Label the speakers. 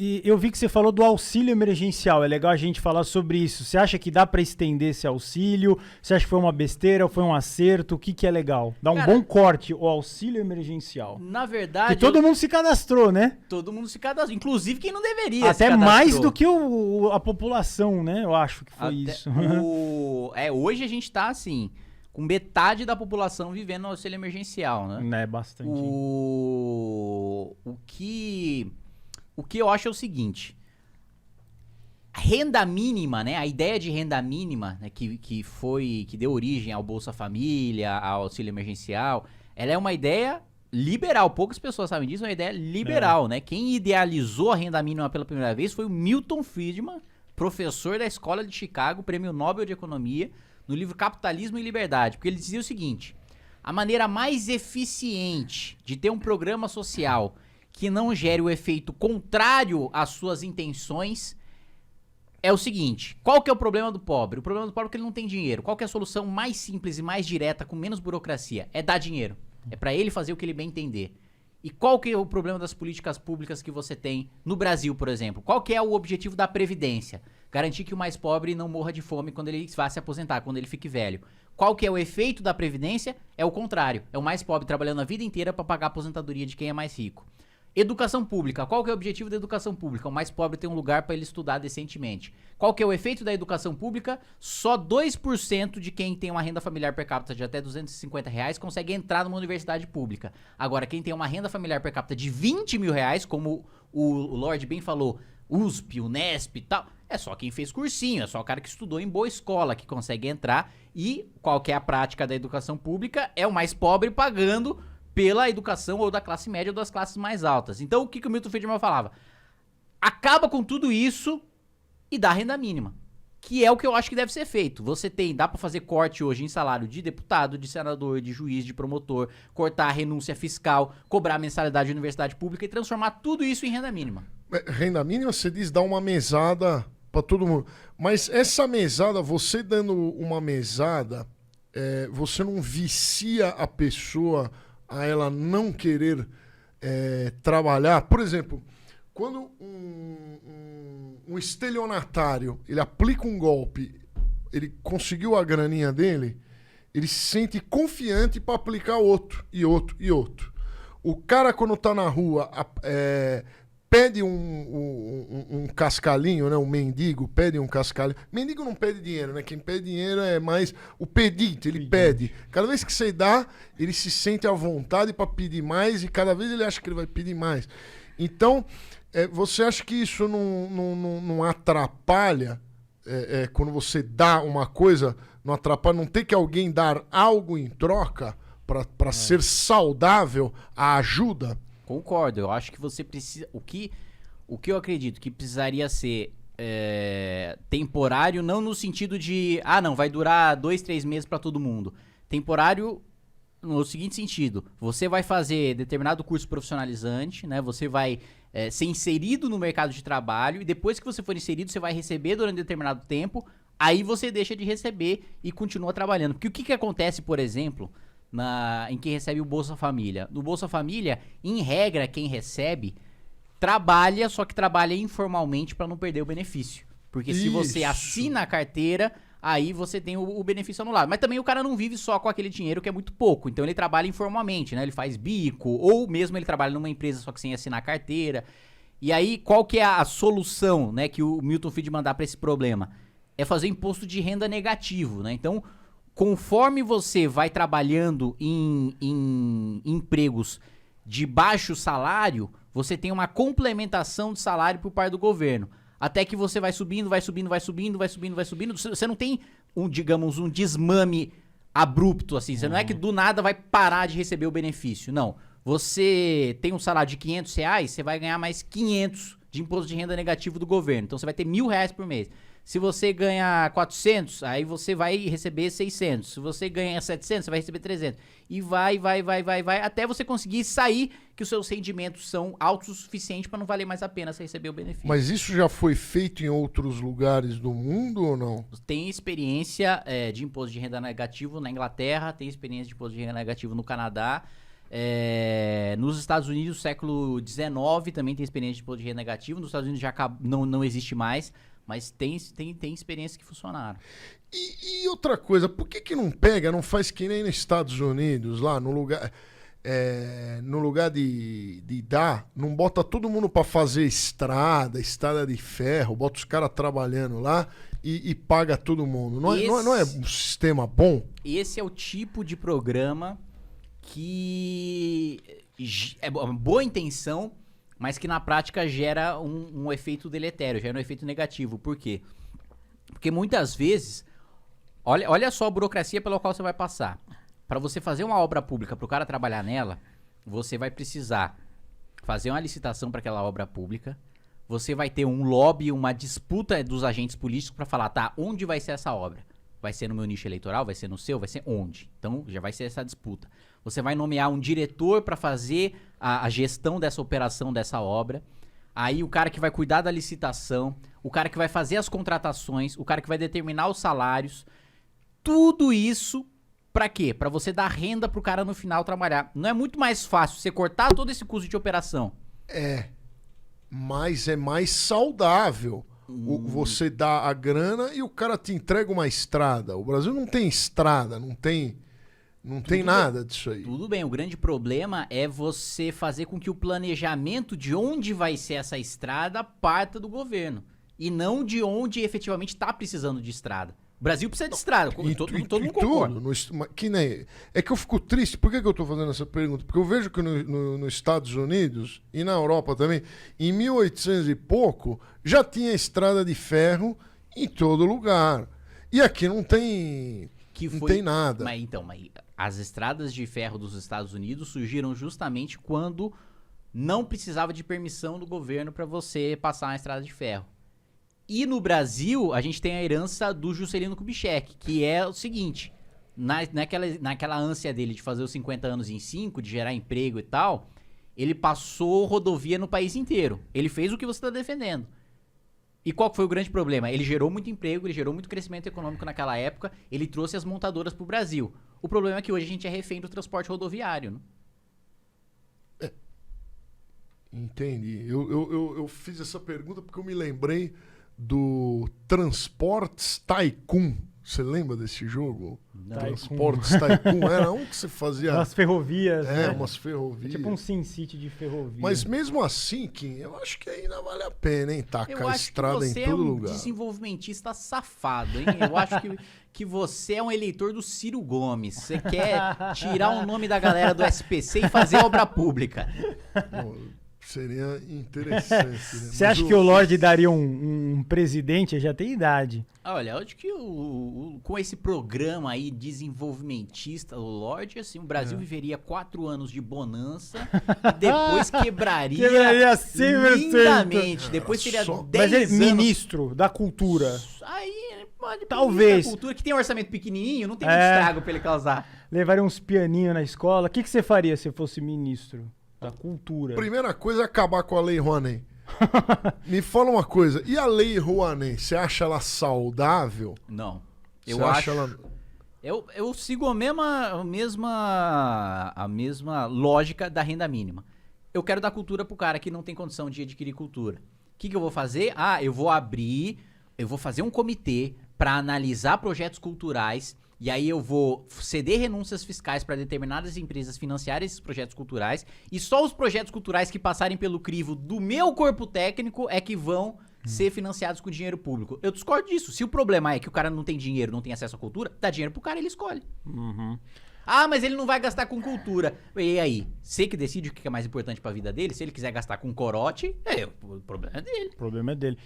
Speaker 1: E eu vi que você falou do auxílio emergencial. É legal a gente falar sobre isso. Você acha que dá para estender esse auxílio? Você acha que foi uma besteira ou foi um acerto? O que é legal? Dá um bom corte, o auxílio emergencial.
Speaker 2: Na verdade...
Speaker 1: Porque todo mundo se cadastrou, né?
Speaker 2: Todo mundo se cadastrou. Inclusive quem não deveria
Speaker 1: Até mais do que a população, né? Eu acho que foi isso.
Speaker 2: Hoje a gente tá assim... com metade da população vivendo no auxílio emergencial, né?
Speaker 1: É bastante.
Speaker 2: O que eu acho é o seguinte: a renda mínima, né? A ideia de renda mínima, né, que deu origem ao Bolsa Família, ao auxílio emergencial, ela é uma ideia liberal. Poucas pessoas sabem disso, é uma ideia liberal, né? Quem idealizou a renda mínima pela primeira vez foi o Milton Friedman, professor da Escola de Chicago, Prêmio Nobel de Economia, no livro Capitalismo e Liberdade, porque ele dizia o seguinte: a maneira mais eficiente de ter um programa social que não gere o efeito contrário às suas intenções é o seguinte: qual que é o problema do pobre? O problema do pobre é que ele não tem dinheiro. Qual que é a solução mais simples e mais direta, com menos burocracia? É dar dinheiro. É pra ele fazer o que ele bem entender. E qual que é o problema das políticas públicas que você tem no Brasil, por exemplo? Qual que é o objetivo da Previdência? Garantir que o mais pobre não morra de fome quando ele vá se aposentar, quando ele fique velho. Qual que é o efeito da Previdência? É o contrário. É o mais pobre trabalhando a vida inteira para pagar a aposentadoria de quem é mais rico. Educação pública. Qual que é o objetivo da educação pública? O mais pobre tem um lugar para ele estudar decentemente. Qual que é o efeito da educação pública? Só 2% de quem tem uma renda familiar per capita de até R$250 consegue entrar numa universidade pública. Agora, quem tem uma renda familiar per capita de R$20 mil, como o Lorde bem falou, USP, Unesp e tal, é só quem fez cursinho, é só o cara que estudou em boa escola que consegue entrar. E qual que é a prática da educação pública? É o mais pobre pagando pela educação ou da classe média ou das classes mais altas. Então, o que o Milton Friedman falava? Acaba com tudo isso e dá renda mínima, que é o que eu acho que deve ser feito. Dá pra fazer corte hoje em salário de deputado, de senador, de juiz, de promotor, cortar a renúncia fiscal, cobrar a mensalidade de universidade pública e transformar tudo isso em renda mínima.
Speaker 3: Renda mínima, você diz, dá uma mesada pra todo mundo. Mas essa mesada, você dando uma mesada, você não vicia a pessoa a ela não querer trabalhar. Por exemplo, quando um estelionatário ele aplica um golpe, ele conseguiu a graninha dele, ele se sente confiante para aplicar outro, e outro, e outro. O cara, quando tá na rua, pede um cascalinho, né? Um mendigo pede um cascalinho. Mendigo não pede dinheiro, né? Quem pede dinheiro é mais o pedinte, ele pede. Cada vez que você dá, ele se sente à vontade para pedir mais e cada vez ele acha que ele vai pedir mais. Então, você acha que isso não atrapalha quando você dá uma coisa, não atrapalha, não tem que alguém dar algo em troca para ser saudável a ajuda?
Speaker 2: Concordo, eu acho que você precisa... O que eu acredito que precisaria ser temporário, não no sentido de... não, vai durar 2, 3 meses para todo mundo. Temporário no seguinte sentido: você vai fazer determinado curso profissionalizante, né? Você vai ser inserido no mercado de trabalho e depois que você for inserido, você vai receber durante determinado tempo, aí você deixa de receber e continua trabalhando. Porque o que acontece, por exemplo... em quem recebe o Bolsa Família. No Bolsa Família, em regra, quem recebe trabalha, só que trabalha informalmente para não perder o benefício. Porque se você assina a carteira, aí você tem o benefício anulado. Mas também o cara não vive só com aquele dinheiro, que é muito pouco. Então ele trabalha informalmente, né? Ele faz bico, ou mesmo ele trabalha numa empresa só que sem assinar a carteira. E aí, qual que é a solução, né, que o Milton Friedman dá para esse problema? É fazer imposto de renda negativo, né? Então, conforme você vai trabalhando em empregos de baixo salário, você tem uma complementação de salário por parte do governo. Até que você vai subindo, vai subindo, vai subindo, vai subindo, vai subindo. Você não tem digamos, um desmame abrupto, assim. Você não é que do nada vai parar de receber o benefício. Não. Você tem um salário de R$500, você vai ganhar mais 500 de imposto de renda negativo do governo. Então você vai ter R$1.000 por mês. Se você ganha 400, aí você vai receber 600. Se você ganha 700, você vai receber 300. E vai, até você conseguir sair que os seus rendimentos são altos o suficiente para não valer mais a pena você receber o benefício.
Speaker 3: Mas isso já foi feito em outros lugares do mundo ou não?
Speaker 2: Tem experiência de imposto de renda negativo na Inglaterra, tem experiência de imposto de renda negativo no Canadá. Nos Estados Unidos, século XIX, também tem experiência de imposto de renda negativo. Nos Estados Unidos já não existe mais, mas tem experiências que funcionaram.
Speaker 3: E outra coisa, por que não pega, não faz que nem nos Estados Unidos, lá no lugar... no lugar de dar, não bota todo mundo pra fazer estrada de ferro, bota os caras trabalhando lá e paga todo mundo. Não é um sistema bom?
Speaker 2: Esse é o tipo de programa que é uma boa intenção, mas que na prática gera um efeito deletério, gera um efeito negativo. Por quê? Porque muitas vezes, olha só a burocracia pela qual você vai passar. Para você fazer uma obra pública, para o cara trabalhar nela, você vai precisar fazer uma licitação para aquela obra pública, você vai ter um lobby, uma disputa dos agentes políticos para falar, tá, onde vai ser essa obra? Vai ser no meu nicho eleitoral? Vai ser no seu? Vai ser onde? Então, já vai ser essa disputa. Você vai nomear um diretor para fazer a gestão dessa operação, dessa obra. Aí, o cara que vai cuidar da licitação, o cara que vai fazer as contratações, o cara que vai determinar os salários. Tudo isso, pra quê? Pra você dar renda pro cara no final trabalhar. Não é muito mais fácil você cortar todo esse custo de operação?
Speaker 3: Mas é mais saudável. Você dá a grana e o cara te entrega uma estrada. O Brasil não tem estrada, não tem nada disso aí.
Speaker 2: Tudo bem, o grande problema é você fazer com que o planejamento de onde vai ser essa estrada parta do governo. E não de onde efetivamente tá precisando de estrada. O Brasil precisa de estrada, todo mundo concorda.
Speaker 3: É que eu fico triste. Por que eu tô fazendo essa pergunta? Porque eu vejo que nos Estados Unidos e na Europa também, em 1800 e pouco, já tinha estrada de ferro em todo lugar. E aqui não tem nada.
Speaker 2: Mas as estradas de ferro dos Estados Unidos surgiram justamente quando não precisava de permissão do governo para você passar uma estrada de ferro. E no Brasil, a gente tem a herança do Juscelino Kubitschek, que é o seguinte, naquela ânsia dele de fazer os 50 anos em 5, de gerar emprego e tal, ele passou rodovia no país inteiro. Ele fez o que você está defendendo. E qual foi o grande problema? Ele gerou muito emprego, ele gerou muito crescimento econômico naquela época, ele trouxe as montadoras para o Brasil. O problema é que hoje a gente é refém do transporte rodoviário, né?
Speaker 3: Entendi. Eu fiz essa pergunta porque eu me lembrei do Transportes Tycoon. Você lembra desse jogo?
Speaker 2: Não.
Speaker 3: Transportes Tycoon. Era um que você fazia...
Speaker 1: Umas ferrovias, né?
Speaker 3: umas ferrovias.
Speaker 1: Tipo um SimCity de ferrovia.
Speaker 3: Mas mesmo assim, Kim, eu acho que ainda vale a pena, hein? Tacar a estrada em todo lugar.
Speaker 2: Eu acho que você é um desenvolvimentista safado, hein? Eu acho que você é um eleitor do Ciro Gomes. Você quer tirar o nome da galera do SPC e fazer obra pública.
Speaker 3: Bom, seria interessante, né?
Speaker 1: Você acha que o Lorde daria um presidente? Ele já tem idade.
Speaker 2: Olha, eu acho que com esse programa aí desenvolvimentista, o Lorde, assim, o Brasil viveria 4 anos de bonança e depois quebraria
Speaker 1: 100%.
Speaker 2: lindamente. Depois seria 10
Speaker 1: Mas ele,
Speaker 2: anos...
Speaker 1: ministro da cultura.
Speaker 2: Aí ele pode...
Speaker 1: Talvez.
Speaker 2: A cultura que tem um orçamento pequenininho, não tem muito estrago pra ele causar.
Speaker 1: Levaria uns pianinhos na escola. O que você faria se fosse ministro da cultura?
Speaker 3: Primeira coisa é acabar com a Lei Rouanet. Me fala uma coisa, e a Lei Rouanet, você acha ela saudável?
Speaker 2: Não.
Speaker 3: Eu acho ela...
Speaker 2: Eu sigo a mesma lógica da renda mínima. Eu quero dar cultura pro cara que não tem condição de adquirir cultura. O que eu vou fazer? Eu vou fazer um comitê para analisar projetos culturais. E aí eu vou ceder renúncias fiscais para determinadas empresas financiarem esses projetos culturais. E só os projetos culturais que passarem pelo crivo do meu corpo técnico é que vão ser financiados com dinheiro público. Eu discordo disso. Se o problema é que o cara não tem dinheiro, não tem acesso à cultura, dá dinheiro pro cara, ele escolhe. Mas ele não vai gastar com cultura. E aí? Você que decide o que é mais importante pra vida dele? Se ele quiser gastar com corote, o problema é dele.
Speaker 1: O problema é dele.